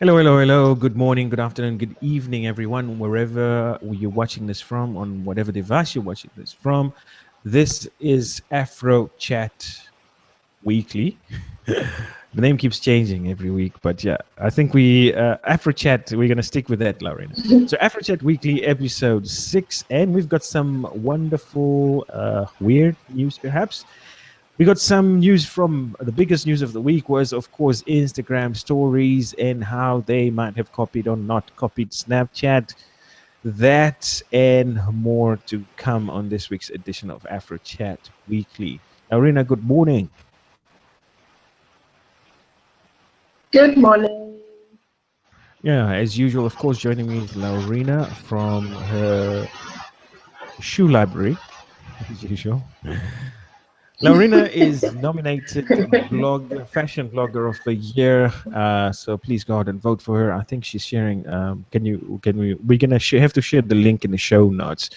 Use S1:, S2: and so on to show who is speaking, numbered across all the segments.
S1: Hello, hello, hello. Good morning, good afternoon, good evening, everyone, wherever you're watching this from, on whatever device you're watching this from. This is Afrochat Weekly. The name keeps changing every week, but yeah, I think Afrochat, we're going to stick with that, Lorena. So, Afrochat Weekly, episode 6, and we've got some wonderful, weird news, perhaps. We got some news from the biggest news of the week was, of course, Instagram stories and how they might have copied or not copied Snapchat. That and more to come on this week's edition of Afrochat Weekly. Arena, good morning.
S2: Good morning.
S1: Yeah, as usual, of course, joining me is Laurina from her shoe library, as usual. Laurina is nominated fashion blogger of the year. So please go out and vote for her. I think she's sharing. We're gonna have to share the link in the show notes.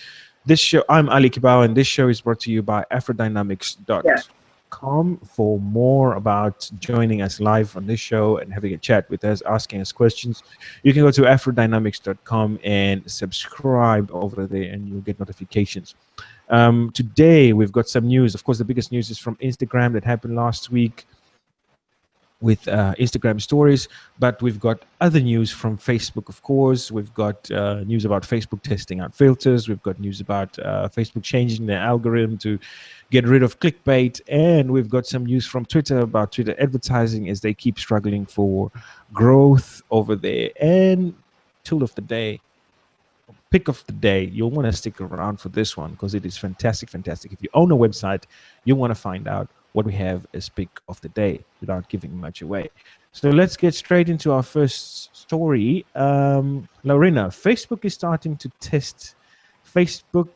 S1: This show, I'm Ali Kibao, and this show is brought to you by
S2: Yeah.
S1: afrodynamics.com. For more about joining us live on this show and having a chat with us, asking us questions, you can go to afrodynamics.com and subscribe over there, and you'll get notifications. Today, we've got some news. Of course, the biggest news is from Instagram that happened last week with Instagram stories, but we've got other news from Facebook, of course. We've got news about Facebook testing out filters. We've got news about Facebook changing their algorithm to get rid of clickbait. And we've got some news from Twitter about Twitter advertising as they keep struggling for growth over there. And tool of the day, pick of the day. You'll want to stick around for this one because it is fantastic. If you own a website, you want to find out what we have as pick of the day without giving much away. So let's get straight into our first story. Lorena, Facebook is starting to test Facebook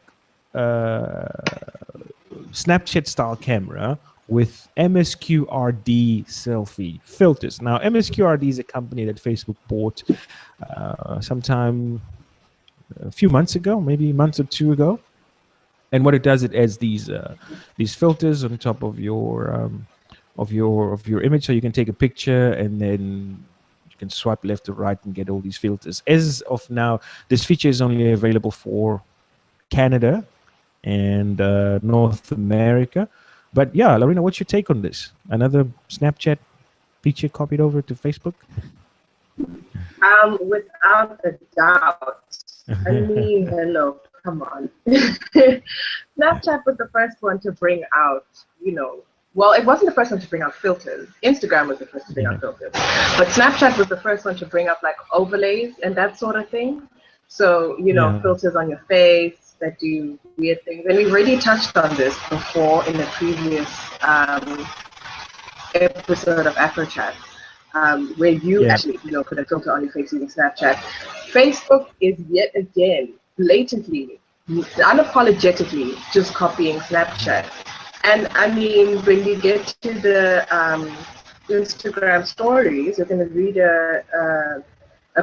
S1: Snapchat style camera with MSQRD selfie filters. Now, MSQRD is a company that Facebook bought sometime a few months ago, maybe a month or two ago. And what it does, it adds these filters on top of your image, so you can take a picture and then you can swipe left to right and get all these filters. As of now, this feature is only available for Canada and North America. But yeah, Lorena, what's your take on this? Another Snapchat feature copied over to Facebook?
S2: Without a doubt. I mean, hello, come on. Snapchat was the first one to bring out, well, it wasn't the first one to bring out filters. Instagram was the first to bring out filters. But Snapchat was the first one to bring out like overlays and that sort of thing. So, filters on your face that do weird things. And we already touched on this before in the previous episode of Afrochat. Where you actually, put a filter on your face using Snapchat. Facebook is yet again blatantly, unapologetically, just copying Snapchat. And I mean, when you get to the Instagram stories, you're going to read a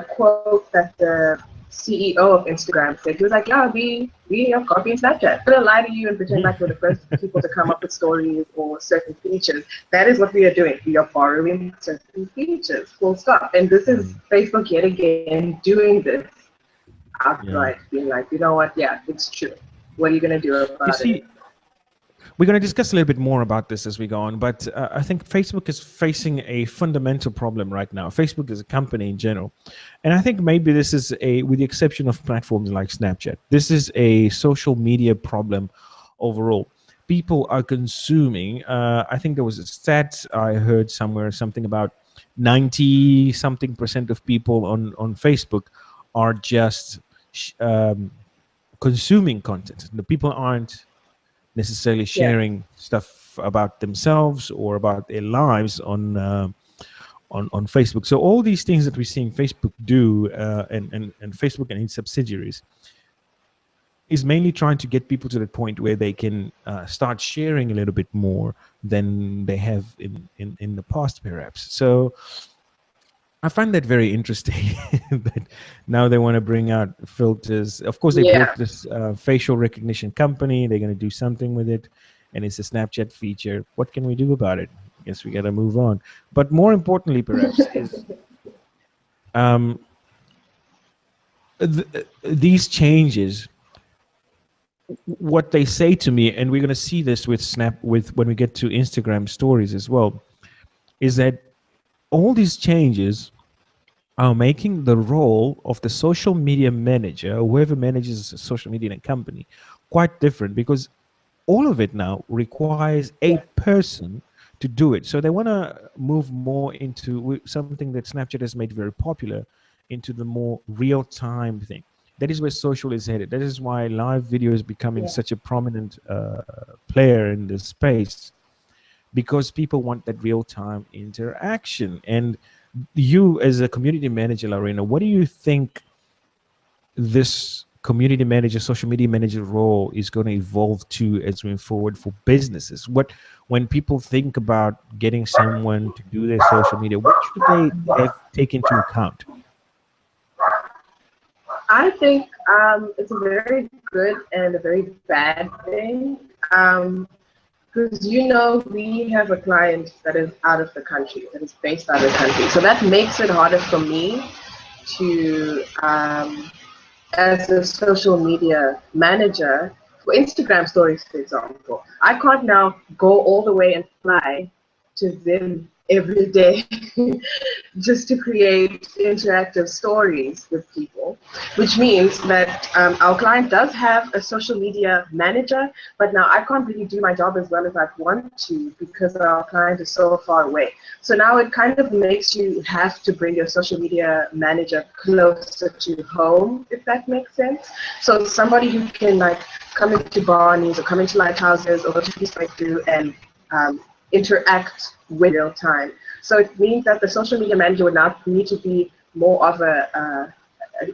S2: quote that the CEO of Instagram said. He was like, yeah, we are copying Snapchat. We're going to lie to you and pretend like we're the first people to come up with stories or certain features. That is what we are doing. We are borrowing certain features, full stop. And this is Facebook yet again doing this outright, being like, you know what, yeah, it's true. What are you going to do about it?
S1: We're going to discuss a little bit more about this as we go on, but I think Facebook is facing a fundamental problem right now. Facebook is a company in general. And I think maybe this is with the exception of platforms like Snapchat, this is a social media problem overall. People are consuming, I think there was a stat I heard somewhere, something about 90-something% of people on Facebook are just consuming content. The people aren't necessarily sharing stuff about themselves or about their lives on Facebook. So all these things that we're seeing Facebook do and Facebook and its subsidiaries is mainly trying to get people to the point where they can start sharing a little bit more than they have in the past, perhaps. So I find that very interesting that now they want to bring out filters. Of course, they bought this facial recognition company. They're going to do something with it. And it's a Snapchat feature. What can we do about it? I guess we got to move on. But more importantly, perhaps, is um, these changes, what they say to me, and we're going to see this with Snap, with when we get to Instagram stories as well, is that all these changes are making the role of the social media manager, whoever manages social media in a company, quite different, because all of it now requires a
S2: Yeah.
S1: person to do it. So they want to move more into something that Snapchat has made very popular, into the more real time thing. That is where social is headed. That is why live video is becoming
S2: Yeah.
S1: such a prominent player in this space, because people want that real time interaction. And you, as a community manager, Lorena, what do you think this community manager, social media manager role is going to evolve to as we move forward for businesses? What, when people think about getting someone to do their social media, what should they have take into account?
S2: I think it's a very good and a very bad thing. Because we have a client that is out of the country, that is based out of the country. So that makes it harder for me to, as a social media manager, for Instagram stories, for example. I can't now go all the way and fly to them every day just to create interactive stories with people, which means that our client does have a social media manager, but now I can't really do my job as well as I want to because our client is so far away. So now it kind of makes you have to bring your social media manager closer to home, if that makes sense. So somebody who can like come into Barney's or come into Lighthouses or go to Peace Breakthrough and interact with real time. So it means that the social media manager would now need to be more of an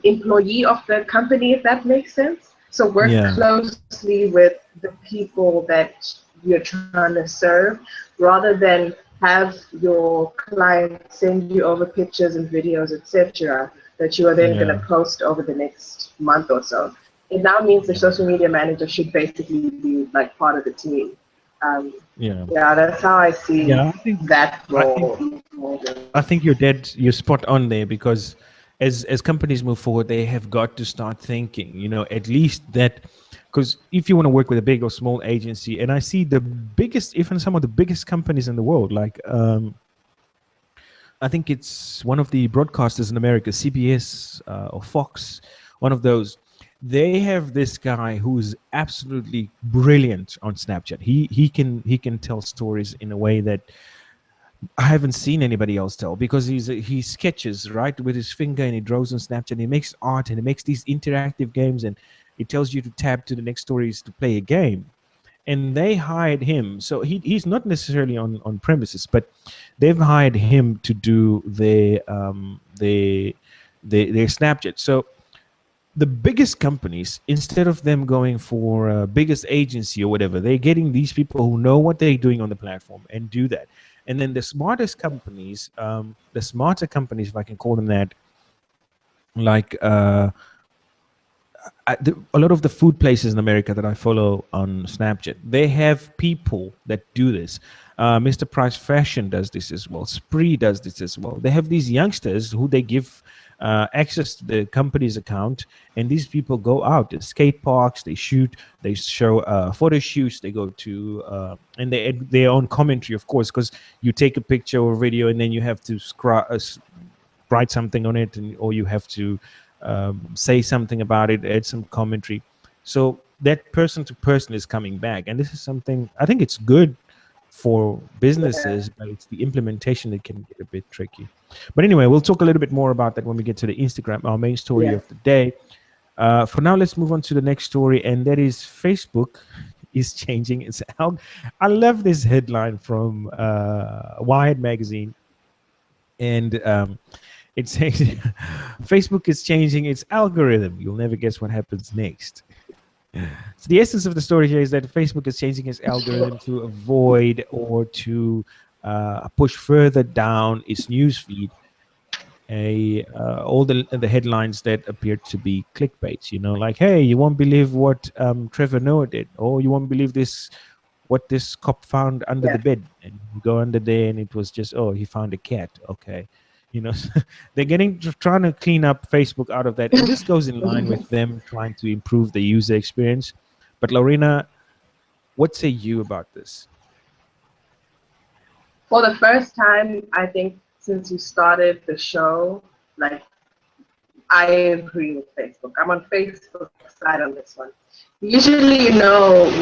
S2: employee of the company, if that makes sense. So work
S1: Yeah,
S2: closely with the people that you're trying to serve, rather than have your client send you over pictures and videos, etc., that you are then going
S1: yeah,
S2: to post over the next month or so. It now means the
S1: yeah,
S2: social media manager should basically be like part of the team. Um,
S1: yeah,
S2: yeah, that's how I see
S1: yeah. I think,
S2: that
S1: I think,
S2: role evolving.
S1: I think you're spot on there, because as companies move forward, they have got to start thinking, at least that, because if you want to work with a big or small agency, and I see the biggest, even some of the biggest companies in the world, like I think it's one of the broadcasters in America, CBS or Fox, one of those. They have this guy who's absolutely brilliant on Snapchat. He can tell stories in a way that I haven't seen anybody else tell, because he sketches right with his finger, and he draws on Snapchat. And he makes art, and he makes these interactive games, and it tells you to tab to the next stories to play a game. And they hired him, so he's not necessarily on premises, but they've hired him to do their Snapchat. So the biggest companies, instead of them going for biggest agency or whatever, they're getting these people who know what they're doing on the platform and do that. And then the smartest companies, the smarter companies, if I can call them that, like a lot of the food places in America that I follow on Snapchat, they have people that do this. Mr. Price Fashion does this as well. Spree does this as well. They have these youngsters who they give access to the company's account, and these people go out to skate parks, they shoot, they show photo shoots, they go to, and they add their own commentary, of course, because you take a picture or video, and then you have to write something on it, or you have to say something about it, add some commentary. So that person to person is coming back, and this is something I think it's good for
S2: Yeah,
S1: businesses, but it's the implementation that can get a bit tricky. But anyway, we'll talk a little bit more about that when we get to the Instagram, our main story
S2: yeah,
S1: of the day. For now, let's move on to the next story, and that is Facebook is changing its I love this headline from Wired magazine, and it says Facebook is changing its algorithm. You'll never guess what happens next. So the essence of the story here is that Facebook is changing its algorithm to avoid or to push further down its newsfeed all the headlines that appear to be clickbaits. Like, hey, you won't believe what Trevor Noah did, or you won't believe this what this cop found under
S2: yeah,
S1: the bed, and you go under there and it was just, oh, he found a cat. Okay, you know. They're trying to clean up Facebook out of that, and this goes in line with them trying to improve the user experience. But Lorena, what say you about this?
S2: For the first time, I think since we started the show, like, I agree with Facebook. I'm on Facebook's side on this one. Usually,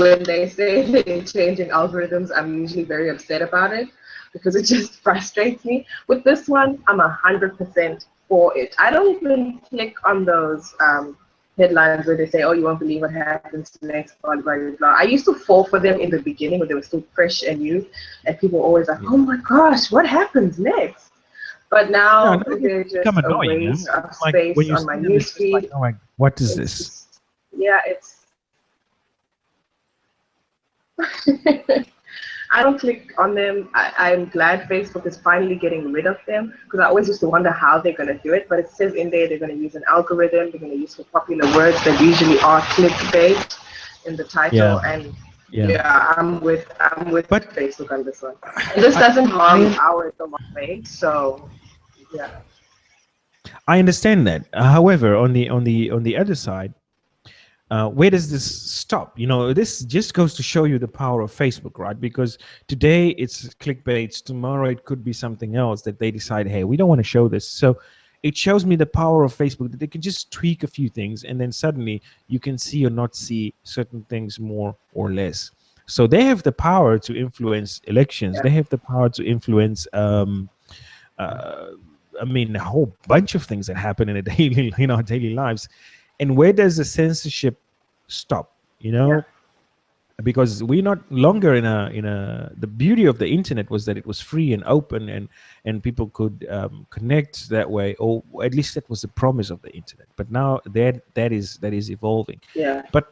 S2: when they say they're changing algorithms, I'm usually very upset about it because it just frustrates me. With this one, I'm 100% for it. I don't even click on those headlines where they say, "Oh, you won't believe what happens next," blah blah blah. I used to fall for them in the beginning when they were still fresh and new, and people were always like,
S1: Yeah.
S2: "Oh my gosh, what happens next?" But
S1: Yeah,
S2: now
S1: no,
S2: they're
S1: it's become
S2: just a
S1: annoying. Huh?
S2: waste of
S1: Like when
S2: space
S1: you
S2: on
S1: see
S2: my
S1: them, it's just like,
S2: newsfeed.
S1: oh my, what is
S2: It's
S1: this?
S2: just, yeah, it's. I don't click on them. I'm glad Facebook is finally getting rid of them because I always used to wonder how they're going to do it. But it says in there they're going to use an algorithm. They're going to use for popular words that usually are clickbait in the
S1: Yeah,
S2: title. And
S1: yeah.
S2: yeah, I'm with
S1: But
S2: Facebook on this one. And this
S1: I,
S2: doesn't harm
S1: I,
S2: our domain, so yeah,
S1: I understand that. However, on the other side, where does this stop? This just goes to show you the power of Facebook, right? Because today it's clickbaits, tomorrow it could be something else that they decide, hey, we don't want to show this. So it shows me the power of Facebook that they can just tweak a few things, and then suddenly you can see or not see certain things more or less. So they have the power to influence elections.
S2: yeah,
S1: They have the power to influence uh, I mean, a whole bunch of things that happen in a daily, our daily lives. And where does the censorship stop?
S2: yeah,
S1: Because we're not longer in a. The beauty of the internet was that it was free and open, and people could connect that way, or at least that was the promise of the internet. But now that is evolving.
S2: yeah,
S1: But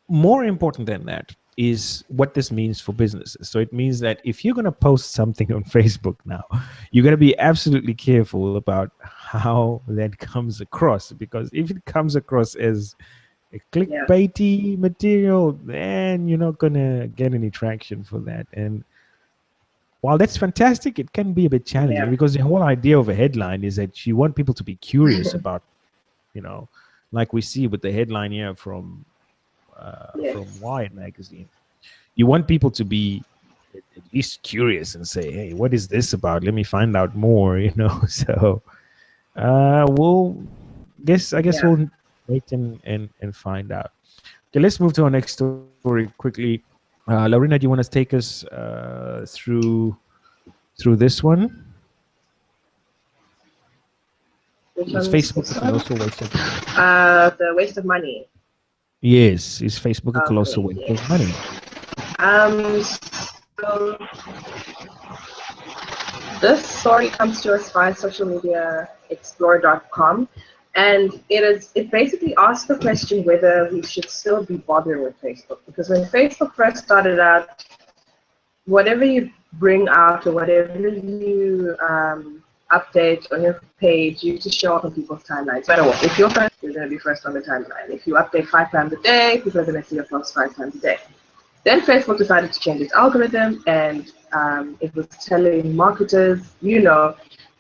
S1: more important than that is what this means for businesses. So it means that if you're going to post something on Facebook now, you're going to be absolutely careful about how that comes across, because if it comes across as a
S2: yeah,
S1: clickbaity material, then you're not going to get any traction for that. And while that's fantastic, it can be a bit challenging,
S2: yeah.
S1: because the whole idea of a headline is that you want people to be curious about, you know, like we see with the headline here from
S2: Yes,
S1: Wired magazine. You want people to be at least curious and say, "Hey, what is this about? Let me find out more." So we'll I guess
S2: yeah.
S1: we'll wait and find out. Okay, let's move to our next story quickly. Lorena, do you want to take us through this one?
S2: Which
S1: Is
S2: one's
S1: Facebook a
S2: this one?
S1: colossal waste of money?
S2: The waste of money.
S1: Yes, is Facebook a colossal
S2: Okay,
S1: waste of money?
S2: yes. So this story comes to us via social media explorer.com, and it basically asks the question whether we should still be bothering with Facebook, because when Facebook first started out, whatever you bring out or whatever you update on your page, you just show up on people's timelines. No matter what, if you're first, you're going to be first on the timeline. If you update 5 times a day, people are going to see your posts 5 times a day. Then Facebook decided to change its algorithm, and it was telling marketers,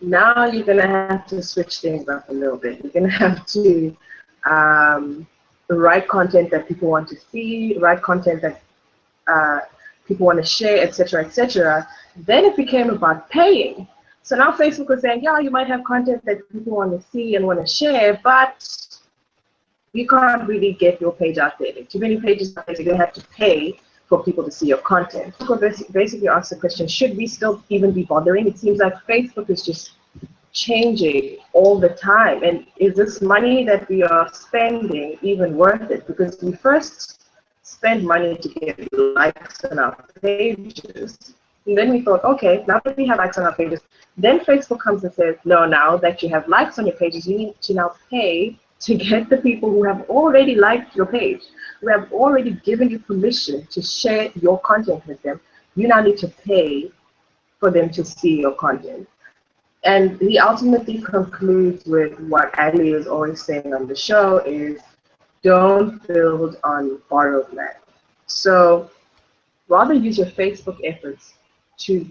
S2: now you're going to have to switch things up a little bit. You're going to have to write content that people want to see, write content that uh, people want to share, etc., etc. Then it became about paying. So now Facebook was saying, yeah, you might have content that people want to see and want to share, but you can't really get your page out there. Too many pages out there, you're going to have to pay for people to see your content. So basically ask the question, should we still even be bothering? It seems like Facebook is just changing all the time. And is this money that we are spending even worth it? Because we first spend money to get likes on our pages. And then we thought, okay, now that we have likes on our pages, then Facebook comes and says, no, now that you have likes on your pages, you need to now pay to get the people who have already liked your page, who have already given you permission to share your content with them. You now need to pay for them to see your content. And he ultimately concludes with what Ali is always saying on the show is, don't build on borrowed land. So rather use your Facebook efforts to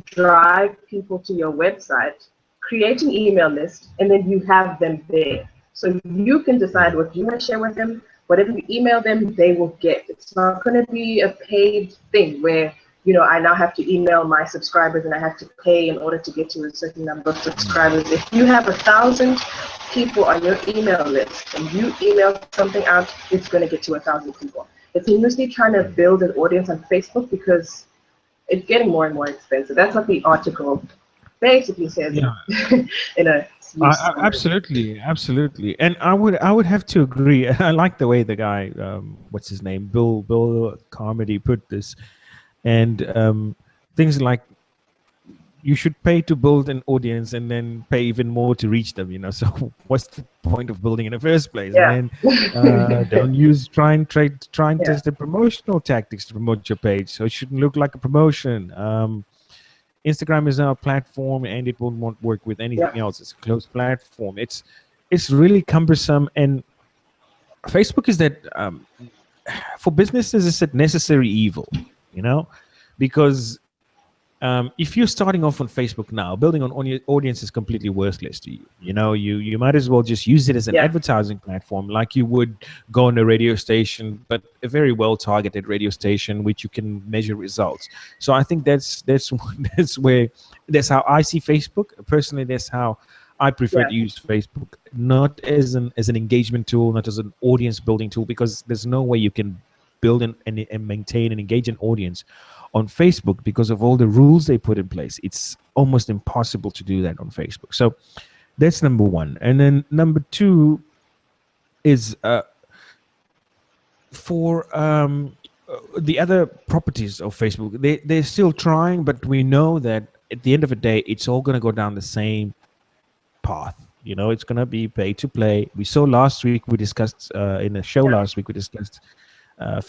S2: drive people to your website, create an email list, and then you have them there. So you can decide
S1: Yeah.
S2: what you want to share with them. Whatever you email them, they will get. It's not going to be a paid thing where, I now have to email my subscribers and I have to pay in order to get to a certain number of
S1: Mm.
S2: subscribers. If you have 1,000 people on your email list and you email something out, it's going to get to 1,000 people. It's mostly trying to
S1: Mm.
S2: build an audience on Facebook because it's getting more and more expensive. That's what the article basically says
S1: Yeah.
S2: in a loose summary.
S1: Absolutely, absolutely, and I would have to agree. I like the way the guy, what's his name, Bill Carmody put this, and things like you should pay to build an audience and then pay even more to reach them. So what's the point of building in the first place? And
S2: Yeah.
S1: then don't use try and
S2: Yeah.
S1: test the promotional tactics to promote your page, so it shouldn't look like a promotion. Instagram is now a platform, and it won't work with
S2: Yeah.
S1: anything else. It's a closed platform. It's really cumbersome, and Facebook is that for businesses, it's a necessary evil, you know, because if you're starting off on Facebook now, building on your audience is completely worthless to you. You might as well just use it as an
S2: Yeah.
S1: advertising platform, like you would go on a radio station, but a very well targeted radio station, which you can measure results. So I think that's that's how I see Facebook personally. That's how I prefer
S2: Yeah.
S1: to use Facebook, not as an engagement tool, not as an audience building tool, because there's no way you can build and maintain and engage an audience on Facebook because of all the rules they put in place. It's almost impossible to do that on Facebook. So that's number one. And then number two is for the other properties of Facebook. They're still trying, but we know that at the end of the day, it's all going to go down the same path. It's going to be pay to play. We saw last week, we discussed in a show
S2: Yeah.
S1: last week, we discussed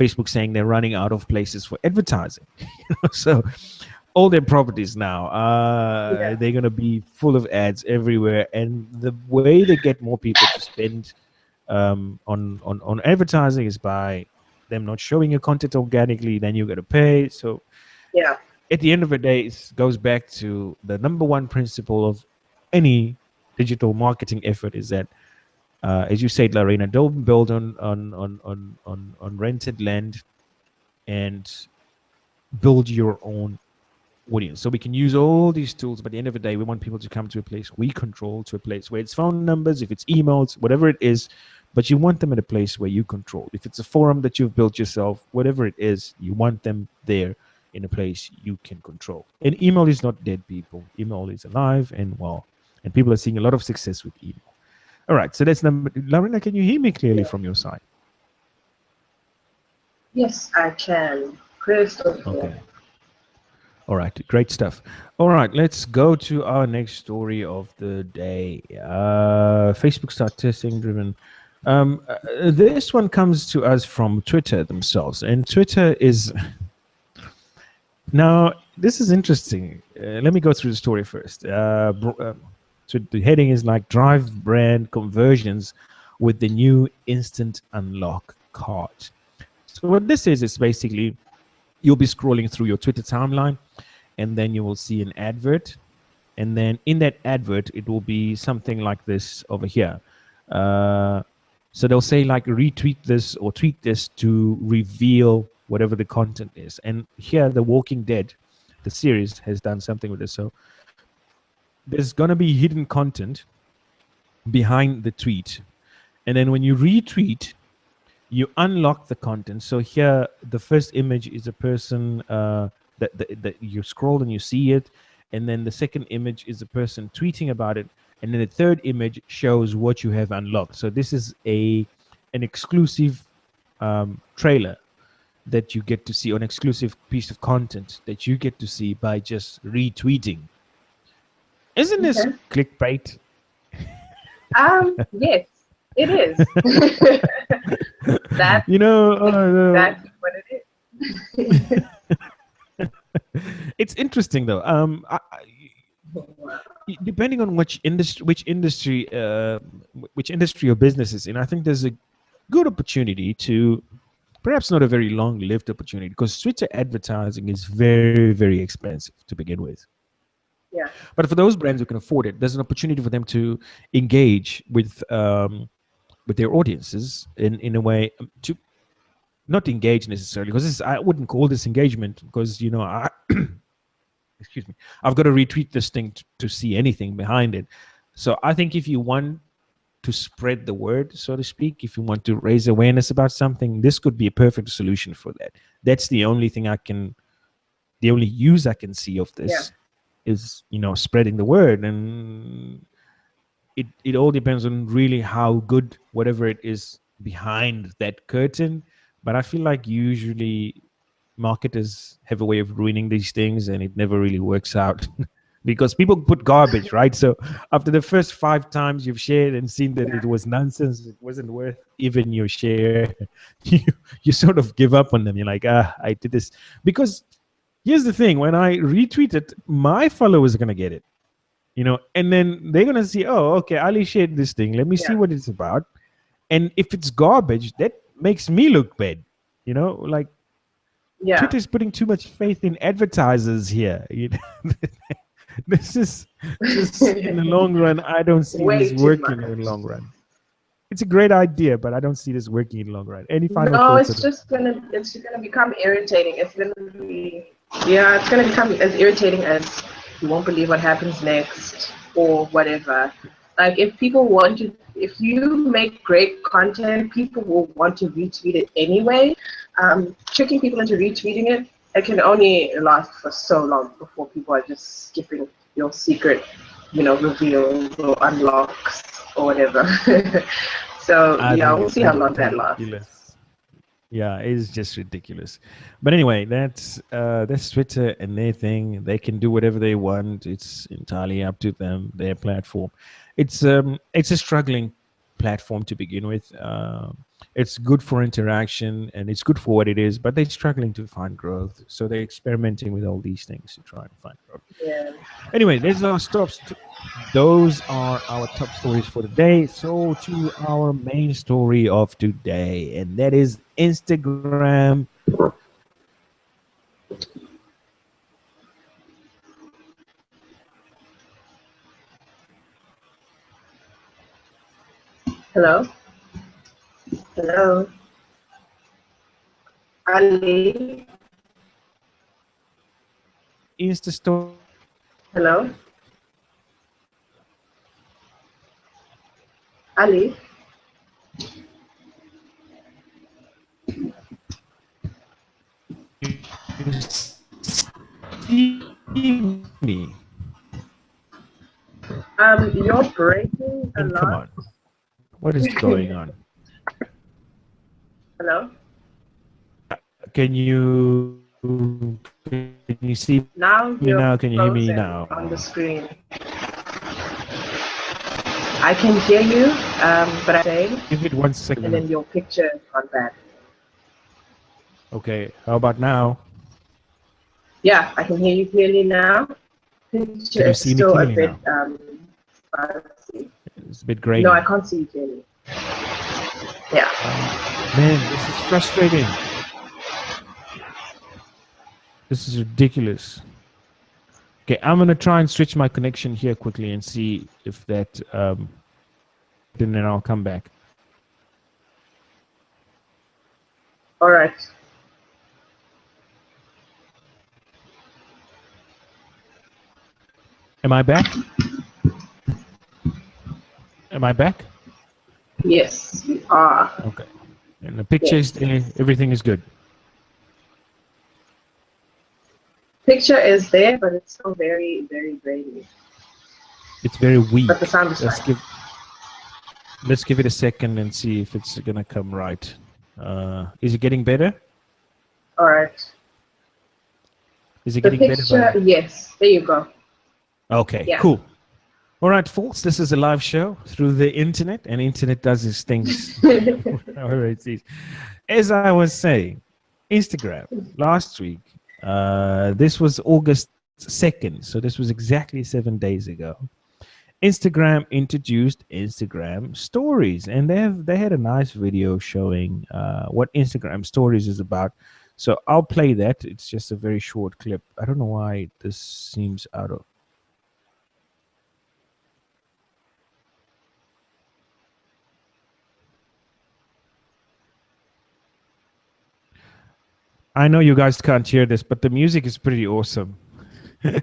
S1: Facebook saying they're running out of places for advertising. So all their properties now,
S2: Yeah.
S1: they're going to be full of ads everywhere, and the way they get more people to spend on advertising is by them not showing your content organically. Then you got to pay. So
S2: Yeah.
S1: at the end of the day, it goes back to the number one principle of any digital marketing effort is that, as you said, Lorena, don't build on rented land, and build your own audience. So we can use all these tools, but at the end of the day, we want people to come to a place we control, to a place where it's phone numbers, if it's emails, whatever it is, but you want them at a place where you control. If it's a forum that you've built yourself, whatever it is, you want them there in a place you can control. And email is not dead, people. Email is alive and well, and people are seeing a lot of success with email. All right, so that's number. Lorena, can you hear me clearly
S2: Yeah.
S1: from your side?
S2: Yes, I can. Crystal clear.
S1: Okay. All right, great stuff. All right, let's go to our next story of the day. Facebook start testing driven. This one comes to us from Twitter themselves, and Twitter is now. This is interesting. Let me go through the story first. So the heading is like drive brand conversions with the new instant unlock card. So what this is basically you'll be scrolling through your Twitter timeline, and then you will see an advert, and then in that advert it will be something like this over here. So they'll say like retweet this or tweet this to reveal whatever the content is. And here The Walking Dead, the series, has done something with this. So there's going to be hidden content behind the tweet, and then when you retweet, you unlock the content. So here, the first image is a person that you scroll and you see it, and then the second image is a person tweeting about it, and then the third image shows what you have unlocked. So this is an exclusive trailer that you get to see, an exclusive piece of content that you get to see by just retweeting. Isn't this
S2: Okay.
S1: clickbait?
S2: Yes, it is. That's
S1: You know,
S2: exactly what it is.
S1: it's interesting though. Depending on which industry or business is in, I think there's a good opportunity to, perhaps not a very long-lived opportunity, because Twitter advertising is very, very expensive to begin with.
S2: Yeah.
S1: But for those brands who can afford it, there's an opportunity for them to engage with their audiences in a way, to not engage necessarily, because I wouldn't call this engagement, because I excuse me, I've got to retweet this thing to see anything behind it. So I think if you want to spread the word, so to speak, if you want to raise awareness about something, this could be a perfect solution for that. That's the only thing the only use I can see of
S2: Yeah.
S1: this is, spreading the word. And it all depends on really how good whatever it is behind that curtain. But I feel like usually marketers have a way of ruining these things, and it never really works out because people put garbage, right? So after the first 5 times you've shared and seen that
S2: Yeah.
S1: it was nonsense, it wasn't worth even your share, you, you sort of give up on them. You're like, I did this because here's the thing: when I retweet it, my followers are gonna get it, and then they're gonna see, oh, okay, Ali shared this thing. Let me see
S2: Yeah.
S1: what it's about. And if it's garbage, that makes me look bad. Like
S2: Yeah.
S1: Twitter's putting too much faith in advertisers here. This is just in the long run. I don't see this
S2: Way too
S1: working in the
S2: much.
S1: long run. It's a great idea, but I don't see this working in the long run. Any final
S2: No,
S1: thoughts on it?
S2: it's gonna become irritating. It's gonna be, yeah, it's gonna become as irritating as you won't believe what happens next or whatever. Like if people want to, if you make great content, people will want to retweet it anyway. Tricking people into retweeting it can only last for so long before people are just skipping your secret, reveals or unlocks or whatever. So
S1: I
S2: yeah,
S1: think
S2: we'll
S1: it's
S2: see how long that lasts.
S1: ridiculous. Yeah, it's just ridiculous. But anyway, that's Twitter and their thing. They can do whatever they want. It's entirely up to them, their platform. It's a struggling platform to begin with. It's good for interaction and it's good for what it is, but they're struggling to find growth. So they're experimenting with all these things to try and find growth.
S2: Yeah.
S1: Anyway, there's our stops. Those are our top stories for the day. So to our main story of today, and that is Instagram.
S2: Hello? Hello? Ali?
S1: Insta story.
S2: Hello? Ali?
S1: See me.
S2: You're
S1: I
S2: breaking a
S1: mean, come
S2: lot.
S1: on. What is going on?
S2: Hello?
S1: Can you see me now? Can you hear
S2: Now
S1: me
S2: you're
S1: now?
S2: frozen on the screen. I can hear you, but I'm saying,
S1: Give it 1 second.
S2: and then your picture is gone bad.
S1: Okay. How about now?
S2: Yeah, I can hear you clearly now.
S1: Can
S2: Picture
S1: you
S2: is
S1: see me
S2: still a
S1: clearly
S2: bit
S1: now?
S2: fuzzy.
S1: It's a bit
S2: No, I
S1: grainy.
S2: can't see you clearly. Yeah.
S1: Man, this is frustrating. This is ridiculous. Okay, I'm gonna try and switch my connection here quickly and see if that then I'll come back.
S2: All right.
S1: Am I back? Am I back?
S2: Yes, you are.
S1: Okay. And the picture is
S2: Yes.
S1: there. Everything is good.
S2: Picture is there, but it's still very, very grainy.
S1: It's very
S2: But the
S1: weak.
S2: sound is fine.
S1: Let's give it a second and see if it's gonna come right. Is it getting better?
S2: All right.
S1: Is it
S2: The
S1: getting better
S2: picture,
S1: by?
S2: yes. There you go.
S1: Okay,
S2: Yeah.
S1: cool. All right, folks, this is a live show through the internet, and internet does its things. However it is. As I was saying, Instagram last week, this was August 2nd, so this was exactly 7 days ago. Instagram introduced Instagram Stories, and they had a nice video showing what Instagram Stories is about. So I'll play that. It's just a very short clip. I don't know why this seems out of I know you guys can't hear this, but the music is pretty awesome. It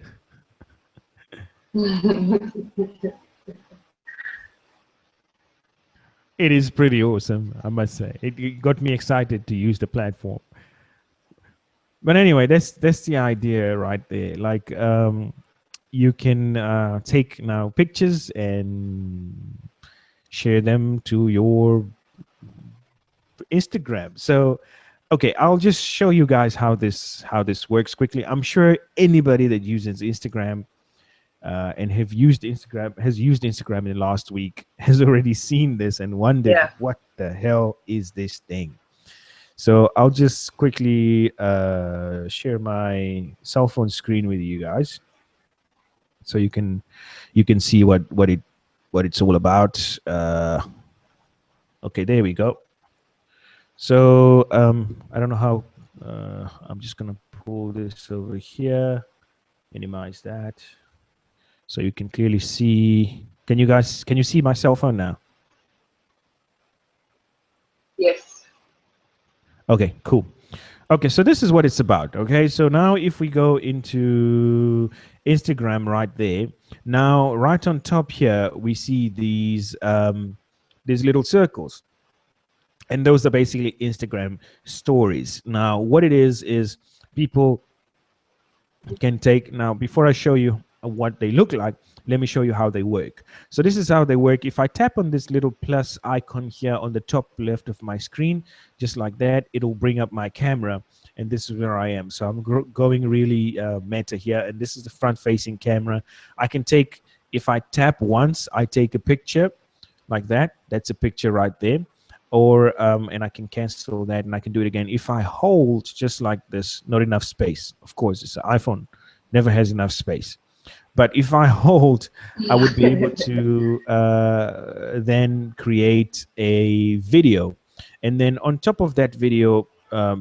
S1: is pretty awesome, I must say. It got me excited to use the platform. But anyway, that's the idea right there. Like you can take now pictures and share them to your Instagram. So okay, I'll just show you guys how this works quickly. I'm sure anybody that uses Instagram and has used Instagram in the last week has already seen this and wondered
S2: Yeah.
S1: what the hell is this thing. So I'll just quickly share my cell phone screen with you guys, so you can see what it's all about. Okay, there we go. So I don't know how. I'm just gonna pull this over here, minimize that, so you can clearly see. Can you see my cell phone now?
S2: Yes.
S1: Okay, cool. Okay, so this is what it's about. Okay, so now if we go into Instagram right there, now right on top here we see these little circles, and those are basically Instagram stories. Now, what it is people can take. Now, before I show you what they look like, let me show you how they work. So this is how they work. If I tap on this little plus icon here on the top left of my screen, just like that, it'll bring up my camera, and this is where I am. So I'm going really meta here, and this is the front facing camera. I can take, if I tap once, I take a picture like that. That's a picture right there. Or and I can cancel that, and I can do it again. If I hold just like this, not enough space, of course it's an iPhone, never has enough space. But if I hold, I would be able to then create a video. And then on top of that video,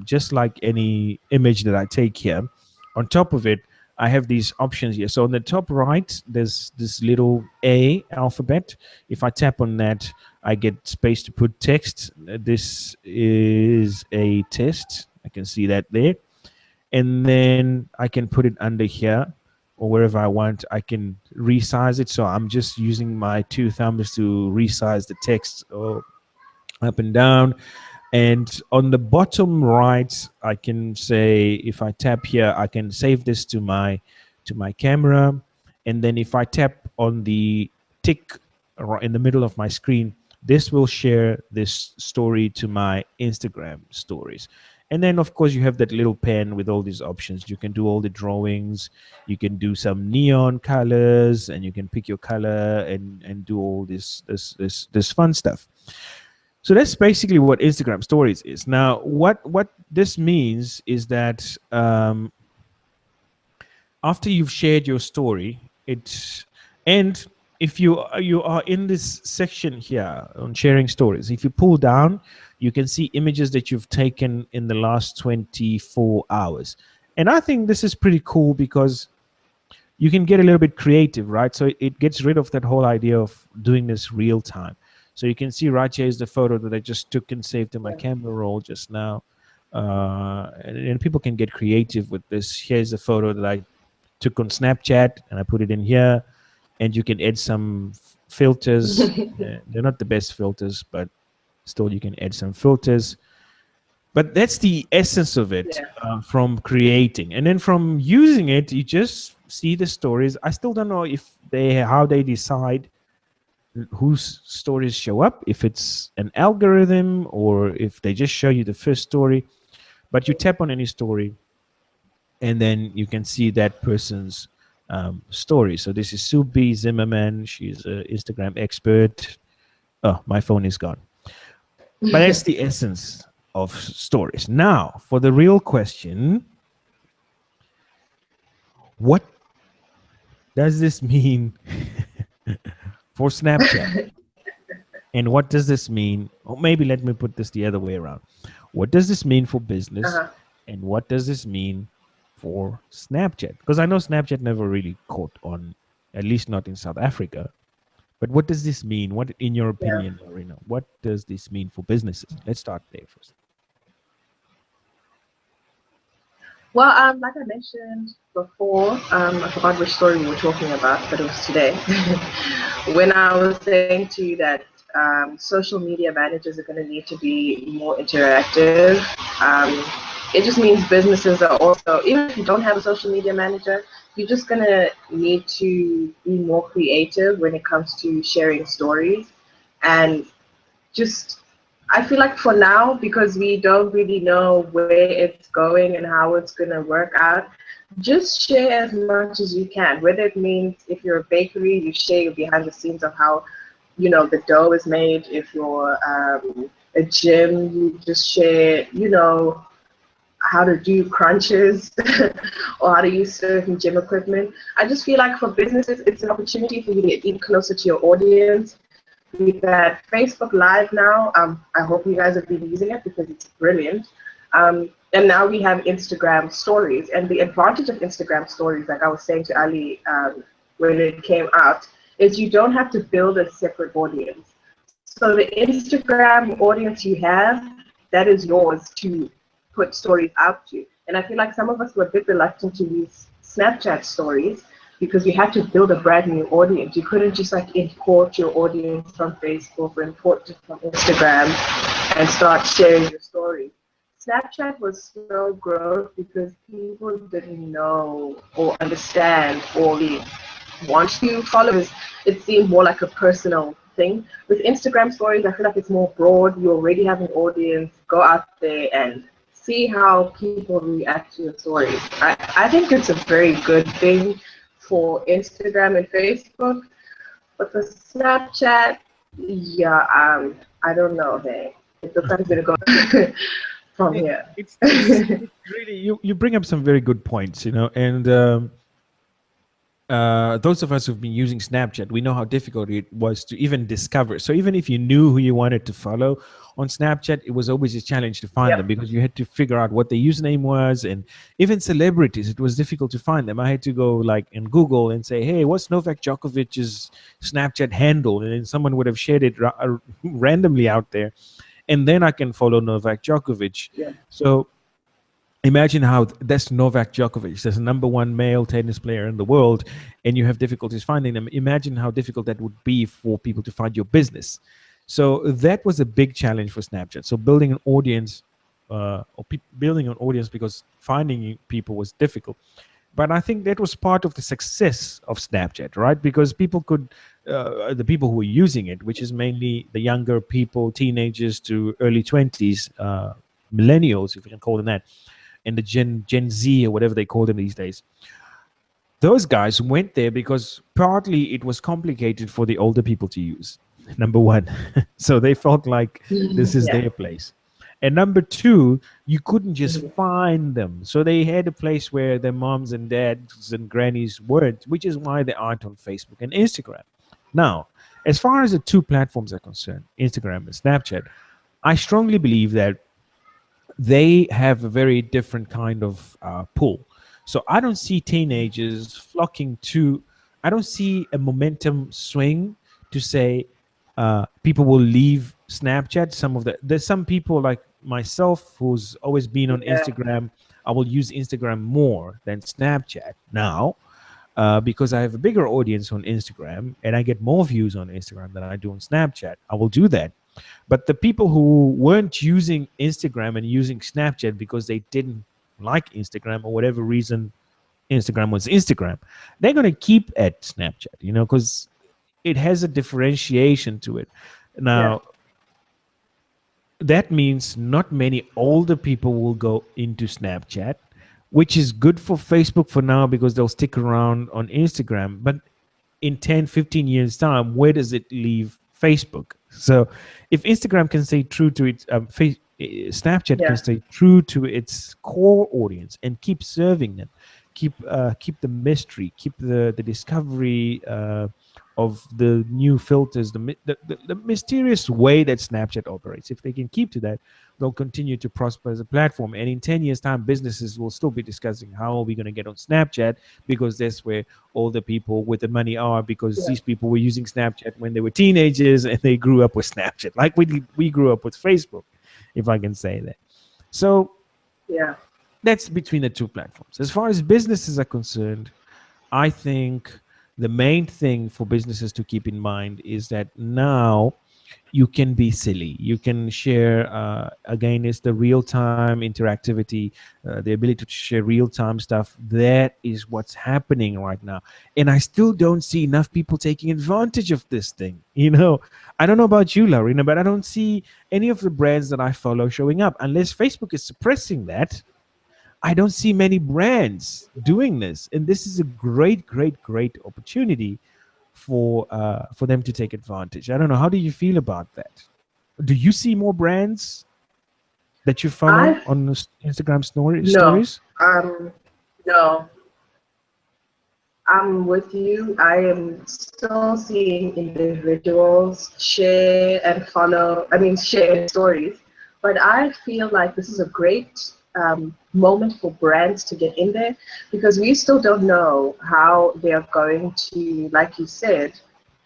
S1: just like any image that I take here, on top of it, I have these options here. So on the top right, there's this little A alphabet. If I tap on that, I get space to put text. This is a test. I can see that there. And then I can put it under here or wherever I want. I can resize it. So I'm just using my two thumbs to resize the text up and down. And on the bottom right, I can say, if I tap here, I can save this to my camera. And then if I tap on the tick in the middle of my screen, this will share this story to my Instagram stories. And then of course you have that little pen with all these options. You can do all the drawings, you can do some neon colors, and you can pick your color and do all this fun stuff. So that's basically what Instagram stories is. Now, what this means is that after you've shared your story, and if you are in this section here on sharing stories, if you pull down, you can see images that you've taken in the last 24 hours. And I think this is pretty cool because you can get a little bit creative, right? So it gets rid of that whole idea of doing this real time. So you can see right here is the photo that I just took and saved in my camera roll just now. And people can get creative with this. Here's a photo that I took on Snapchat, and I put it in here. And you can add some filters. They're not the best filters, but still you can add some filters. But that's the essence of it, from creating. And then from using it, you just see the stories. I still don't know how they decide whose stories show up, if it's an algorithm or if they just show you the first story. But you tap on any story, and then you can see that person's story. So this is Subi Zimmerman. She's an Instagram expert. Oh, my phone is gone. But that's the essence of stories. Now, for the real question, what does this mean for Snapchat? And what does this mean? Or maybe let me put this the other way around. What does this mean for business? And what does this mean for Snapchat? Because I know Snapchat never really caught on, at least not in South Africa. But what does this mean? What, in your opinion, Marina, what does this mean for businesses? Let's start there first.
S2: Well, like I mentioned before, I forgot which story we were talking about, but it was today. When I was saying to you that social media managers are going to need to be more interactive, it just means businesses are also, even if you don't have a social media manager, you're just going to need to be more creative when it comes to sharing stories. And just I feel like for now, because we don't really know where it's going and how it's gonna work out, just share as much as you can. Whether it means if you're a bakery, you share your behind the scenes of how the dough is made. If you're a gym, you just share how to do crunches or how to use certain gym equipment. I just feel like for businesses, it's an opportunity for you to get even closer to your audience. We've had Facebook Live now. I hope you guys have been using it because it's brilliant. And now we have Instagram Stories. And the advantage of Instagram Stories, like I was saying to Ali when it came out, is you don't have to build a separate audience. So the Instagram audience you have, that is yours to put stories out to. And I feel like some of us were a bit reluctant to use Snapchat Stories because we had to build a brand new audience. You couldn't just like import your audience from Facebook or import it from Instagram and start sharing your stories. Snapchat was slow growth because people didn't know or understand or really want to follow. It seemed more like a personal thing. With Instagram stories, I feel like it's more broad. You already have an audience. Go out there and see how people react to your stories. I think it's a very good thing for Instagram and Facebook, but for Snapchat, yeah, I don't know. Hey, it looks like it's gonna go from
S1: It,
S2: here.
S1: it's really you bring up some very good points, and those of us who've been using Snapchat, we know how difficult it was to even discover. So even if you knew who you wanted to follow on Snapchat, it was always a challenge to find them
S2: Yep.
S1: because you had to figure out what their username was, and even celebrities, it was difficult to find them. I had to go like in Google and say, "Hey, what's Novak Djokovic's Snapchat handle?" And then someone would have shared it randomly out there, and then I can follow Novak Djokovic.
S2: Yeah.
S1: So imagine how that's Novak Djokovic, that's the number one male tennis player in the world, and you have difficulties finding them. Imagine how difficult that would be for people to find your business. So that was a big challenge for Snapchat. So building an audience, building an audience because finding people was difficult. But I think that was part of the success of Snapchat, right? Because people could, the people who were using it, which is mainly the younger people, teenagers to early 20s, millennials, if you can call them that, and the Gen Z or whatever they call them these days. Those guys went there because partly it was complicated for the older people to use. Number one, so they felt like this is
S2: Yeah.
S1: their place. And number two, you couldn't just find them. So they had a place where their moms and dads and grannies weren't, which is why they aren't on Facebook and Instagram. Now, as far as the two platforms are concerned, Instagram and Snapchat, I strongly believe that they have a very different kind of pull. So I don't see teenagers flocking to, I don't see a momentum swing to say people will leave Snapchat. There's some people like myself who's always been on
S2: Yeah.
S1: Instagram. I will use Instagram more than Snapchat now because I have a bigger audience on Instagram and I get more views on Instagram than I do on Snapchat. I will do that. But the people who weren't using Instagram and using Snapchat because they didn't like Instagram or whatever reason Instagram was Instagram, they're going to keep at Snapchat, because it has a differentiation to it.
S2: Yeah.
S1: Now, that means not many older people will go into Snapchat, which is good for Facebook for now because they'll stick around on Instagram. But in 10, 15 years' time, where does it leave Facebook? So if Instagram can stay true to its Snapchat can
S2: Yeah.
S1: stay true to its core audience and keep serving them, keep the mystery, keep the discovery of the new filters, the mysterious way that Snapchat operates. If they can keep to that, they'll continue to prosper as a platform. And in 10 years' time, businesses will still be discussing how are we going to get on Snapchat because that's where all the people with the money are, because
S2: Yeah.
S1: these people were using Snapchat when they were teenagers and they grew up with Snapchat, like we grew up with Facebook, if I can say that. So
S2: Yeah.
S1: That's between the two platforms. As far as businesses are concerned, I think the main thing for businesses to keep in mind is that now you can be silly. You can share, again, it's the real time interactivity, the ability to share real time stuff. That is what's happening right now. And I still don't see enough people taking advantage of this thing. I don't know about you, Larina, but I don't see any of the brands that I follow showing up unless Facebook is suppressing that. I don't see many brands doing this, and this is a great, great, great opportunity for them to take advantage. I don't know. How do you feel about that? Do you see more brands that you follow
S2: I
S1: on Instagram
S2: no,
S1: stories?
S2: no, I'm with you. I am still seeing individuals share and follow, I mean, share stories. But I feel like this is a great moment for brands to get in there because we still don't know how they're going to, like you said,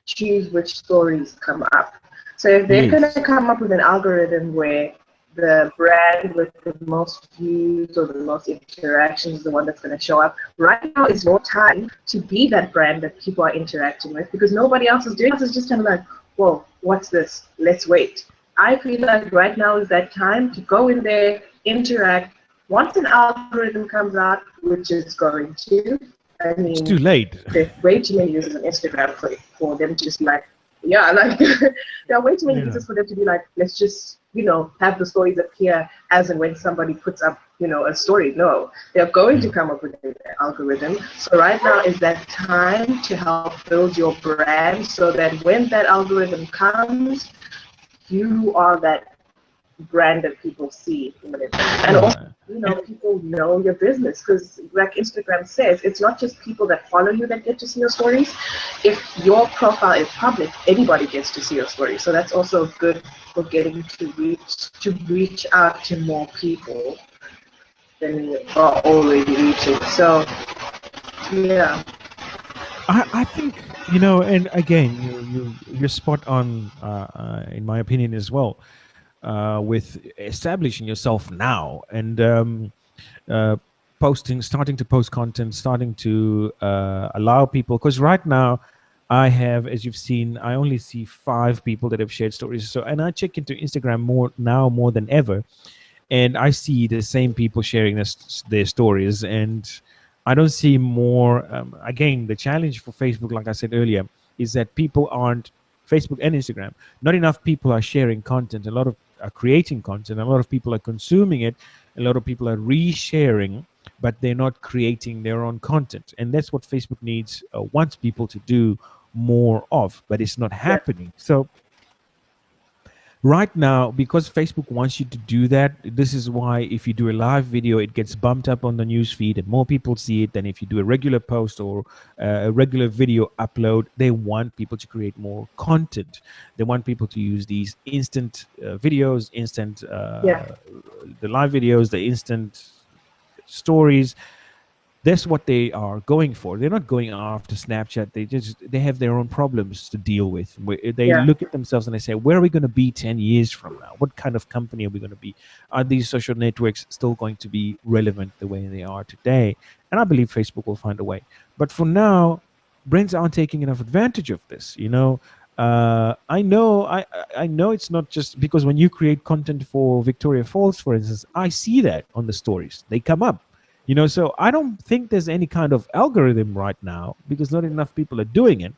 S2: choose which stories come up. So if they're going to
S1: Yes.
S2: come up with an algorithm where the brand with the most views or the most interactions is the one that's going to show up. Right now is your time to be that brand that people are interacting with because nobody else is doing it. It's just kind of like, whoa, what's this? Let's wait. I feel like right now is that time to go in there, interact. Once an algorithm comes out, which it's going to, I
S1: It's
S2: mean,
S1: too late.
S2: there's way too many users on Instagram for them to just like, yeah, like there are way too many
S1: Yeah.
S2: users for them to be like, let's just, have the stories appear as and when somebody puts up, a story. No, they're going to
S1: Yeah.
S2: come up with an algorithm. So right now is that time to help build your brand so that when that algorithm comes, you are that brand that people see in it. And also,
S1: Yeah.
S2: people know your business because, like Instagram says, it's not just people that follow you that get to see your stories. If your profile is public, anybody gets to see your story. So that's also good for getting to reach out to more people than you are already reaching. So yeah,
S1: I think and again, you're spot on, in my opinion as well, with establishing yourself now and uh, starting to post content, starting to allow people. Because right now, I have, as you've seen, I only see 5 people that have shared stories. So, and I check into Instagram more than ever, and I see the same people sharing their stories, and I don't see more. Again, the challenge for Facebook, like I said earlier, is that people aren't Facebook and Instagram. Not enough people are sharing content. A lot of are creating content. A lot of people are consuming it. A lot of people are resharing, but they're not creating their own content, and that's what Facebook needs, wants people to do more of, but it's not
S2: yeah,
S1: happening. So right now, because Facebook wants you to do that, this is why if you do a live video, it gets bumped up on the news feed and more people see it than if you do a regular post or a regular video upload. They want people to create more content. They want people to use these instant videos, instant
S2: yeah,
S1: the live videos, the instant stories. That's what they are going for. They're not going after Snapchat. They have their own problems to deal with. They
S2: yeah,
S1: look at themselves and they say, where are we going to be 10 years from now? What kind of company are we going to be? Are these social networks still going to be relevant the way they are today? And I believe Facebook will find a way. But for now, brands aren't taking enough advantage of this. I know it's not just because when you create content for Victoria Falls, for instance, I see that on the stories. They come up. So I don't think there's any kind of algorithm right now because not enough people are doing it.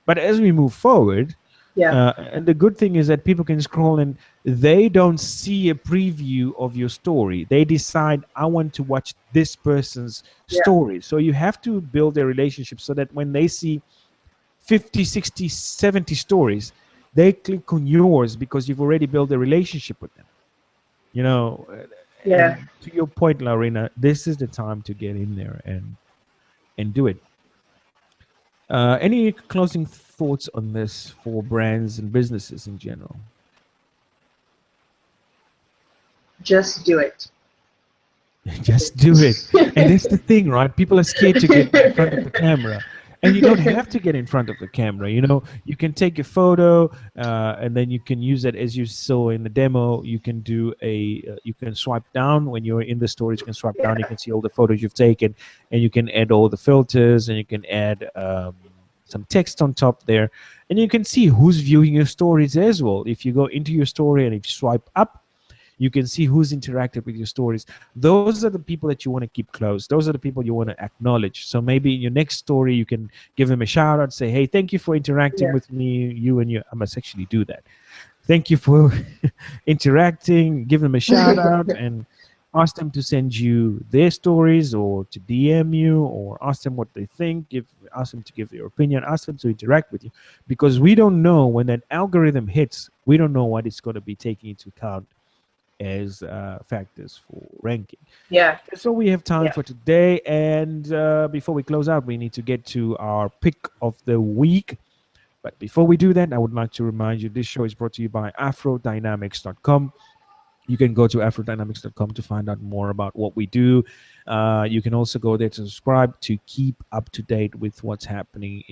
S1: But as we move forward,
S2: yeah,
S1: and the good thing is that people can scroll and they don't see a preview of your story. They decide, I want to watch this person's
S2: yeah,
S1: story. So you have to build a relationship so that when they see 50, 60, 70 stories, they click on yours because you've already built a relationship with them. You know,
S2: yeah.
S1: and to your point, Larina, this is the time to get in there and do it. Any closing thoughts on this for brands and businesses in general?
S2: Just do it.
S1: Just do it. And that's the thing, right? People are scared to get in front of the camera. And you don't have to get in front of the camera. You can take a photo, and then you can use it as you saw in the demo. You can do you can swipe down when you're in the stories. You can swipe down. You
S2: Yeah.
S1: can see all the photos you've taken, and you can add all the filters, and you can add some text on top there, and you can see who's viewing your stories as well. If you go into your story and if you swipe up, you can see who's interacted with your stories. Those are the people that you want to keep close. Those are the people you want to acknowledge. So maybe in your next story you can give them a shout out, say, hey, thank you for interacting
S2: Yeah.
S1: with me, you and you. I must actually do that. Thank you for interacting. Give them a shout out and ask them to send you their stories or to DM you, or ask them what they think. Ask them to give their opinion. Ask them to interact with you, because we don't know when that algorithm hits. We don't know what it's going to be taking into account as factors for ranking.
S2: Yeah.
S1: That's all we have time
S2: Yeah.
S1: for today. And before we close out, we need to get to our pick of the week. But before we do that, I would like to remind you this show is brought to you by Afrodynamics.com. You can go to Afrodynamics.com to find out more about what we do. You can also go there to subscribe to keep up to date with what's happening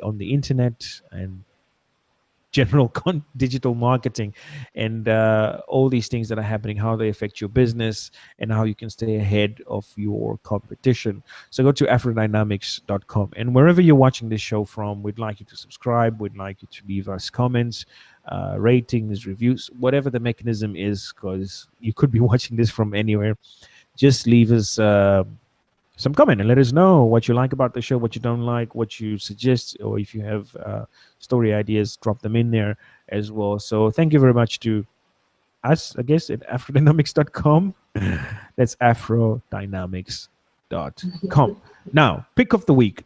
S1: on the internet and general digital marketing, and all these things that are happening, how they affect your business, and how you can stay ahead of your competition. So go to afrodynamics.com, and wherever you're watching this show from, we'd like you to subscribe. We'd like you to leave us comments, ratings, reviews, whatever the mechanism is, because you could be watching this from anywhere. Just leave us some comment and let us know what you like about the show, what you don't like, what you suggest, or if you have story ideas, drop them in there as well. So thank you very much to us, I guess, at afrodynamics.com. That's afrodynamics.com. Now, pick of the week.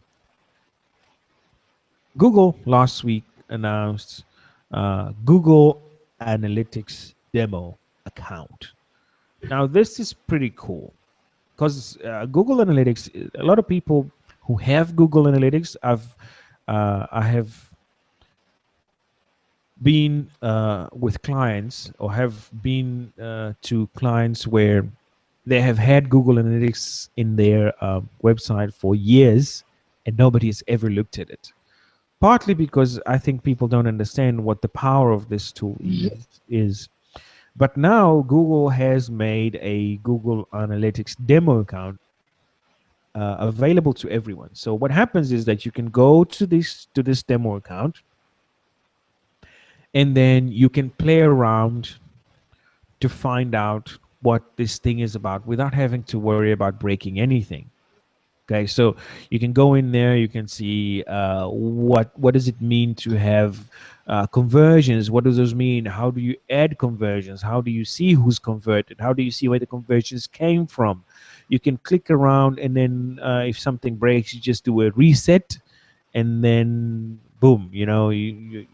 S1: Google last week announced Google Analytics demo account. Now, this is pretty cool because Google Analytics, a lot of people who have Google Analytics, I have been with clients, or have been to clients where they have had Google Analytics in their website for years, and nobody has ever looked at it. Partly because I think people don't understand what the power of this tool is. But now Google has made a Google Analytics demo account available to everyone. So what happens is that you can go to this demo account, and then you can play around to find out what this thing is about without having to worry about breaking anything. Okay, so you can go in there, you can see what does it mean to have conversions. What does those mean? How do you add conversions? How do you see who's converted? How do you see where the conversions came from? You can click around, and then if something breaks, you just do a reset, and then boom, you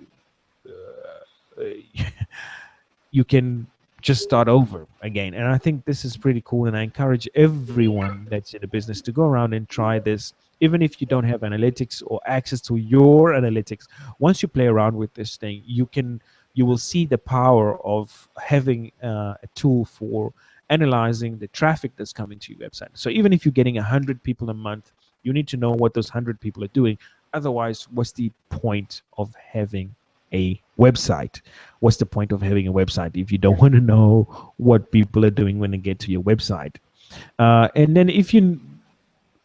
S1: can just start over again. And I think this is pretty cool. And I encourage everyone that's in the business to go around and try this, even if you don't have analytics or access to your analytics. Once you play around with this thing, you will see the power of having a tool for analyzing the traffic that's coming to your website. So even if you're getting 100 people a month, you need to know what those 100 people are doing. Otherwise, what's the point of having a website? What's the point of having a website if you don't want to know what people are doing when they get to your website? And then if you,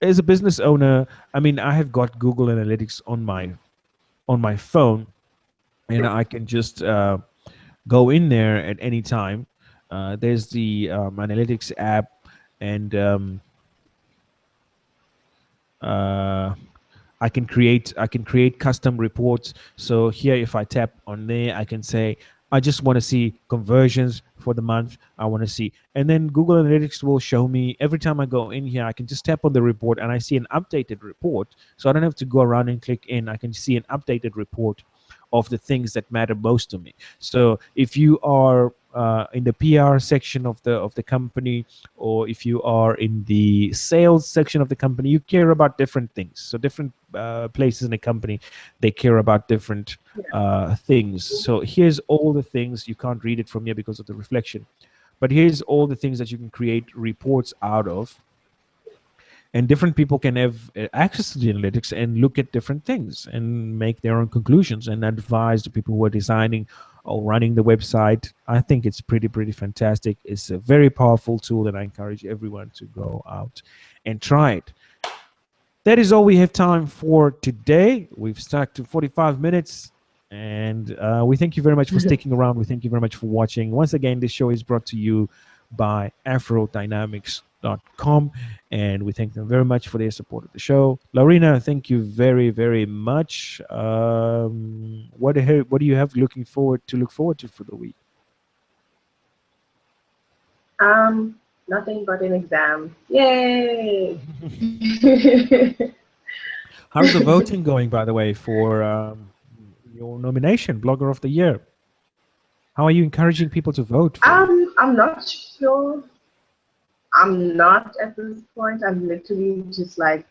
S1: as a business owner, I mean, I have got Google Analytics on my phone, and I can just go in there at any time. There's the analytics app, and uh, I can create custom reports. So here, if I tap on there, I can say I just want to see conversions for the month. I want to see, and then Google Analytics will show me every time I go in here. I can just tap on the report, and I see an updated report. So I don't have to go around and click in. I can see an updated report of the things that matter most to me. So if you are in the PR section of the company, or if you are in the sales section of the company, you care about different things. So different places in the company, they care about different things. So here's all the things. You can't read it from here because of the reflection, but here's all the things that you can create reports out of. and different people can have access to the analytics and look at different things and make their own conclusions and advise the people who are designing or running the website. I think it's pretty fantastic. It's a very powerful tool, and I encourage everyone to go out and try it. That is all we have time for today. We've stuck to 45 minutes. And we thank you very much for sticking around. We thank you very much for watching. Once again, this show is brought to you by Afrodynamics.com. And we thank them very much for their support of the show. Larina, thank you very much. What do you have look forward to for the week?
S2: Nothing but an exam. Yay!
S1: How's the voting going, by the way, for your nomination, Blogger of the Year? How are you encouraging people to vote?
S2: I'm not sure. I'm not at this point. I'm literally just like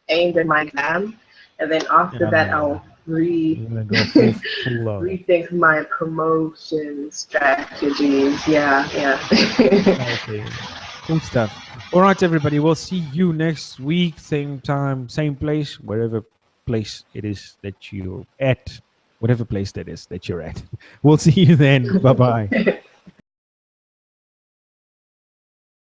S2: aimed at my exam, and then after that, I'll rethink my promotion strategies. Yeah.
S1: Okay. Cool stuff. All right, everybody. We'll see you next week, same time, same place, wherever place it is that you're at, whatever place that is that you're at. We'll see you then. Bye-bye.